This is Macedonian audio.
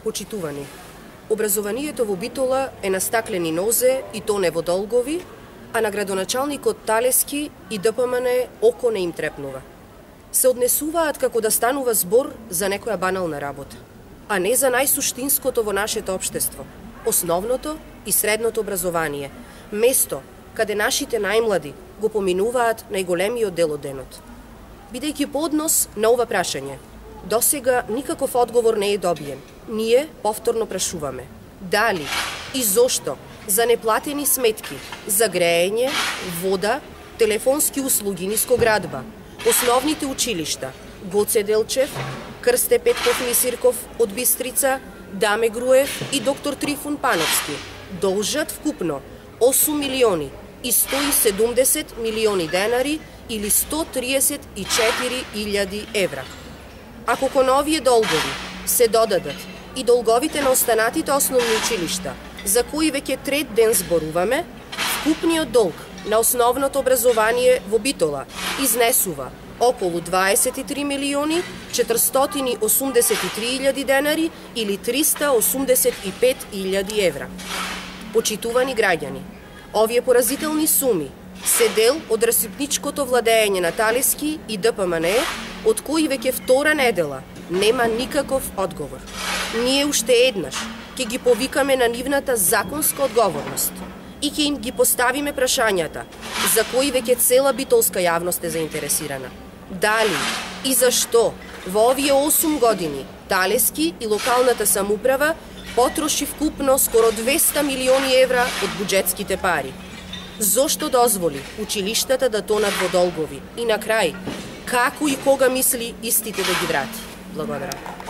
Почитувани, образованието во Битола е на стаклени нозе и то не во долгови, а на градоначалникот Талески и ДПМН око не им трепнува. Се однесуваат како да станува збор за некоја банална работа, а не за најсуштинското во нашето општество, основното и средното образование, место каде нашите најмлади го поминуваат најголемиот дел од денот. Бидејќи поднос на ова прашање, досега никаков одговор не е добиен. Ние повторно прашуваме дали и зошто за неплатени сметки за грејење, вода, телефонски услуги, нискоградба, основните училишта Гоце Делчев, Крсте Петков Мисирков од Бистрица, Даме Груев и доктор Трифун Пановски должат вкупно 8 милиони и 170 милиони денари или 134.000 евра. Ако кон овие долгови се додадат и долговите на останатите основни училишта, за кои веќе трет ден зборуваме, вкупниот долг на основното образование во Битола изнесува околу 23 милиони 483.000 денари или 385.000 евра. Почитувани граѓани, овие поразителни суми се дел од расипничкото владење на Талески и ДПМН, од кои веќе втора недела нема никаков одговор. Ние уште еднаш ќе ги повикаме на нивната законска одговорност и ќе им ги поставиме прашањата за кои веќе цела битолска јавност е заинтересирана. Дали и зашто во овие 8 години Талески и локалната самоуправа потроши вкупно скоро 200 милиони евра од буџетските пари? Зошто дозволи училиштата да тонат во долгови? И на крај, како и кога мисли истите да ги врати? Благодарам.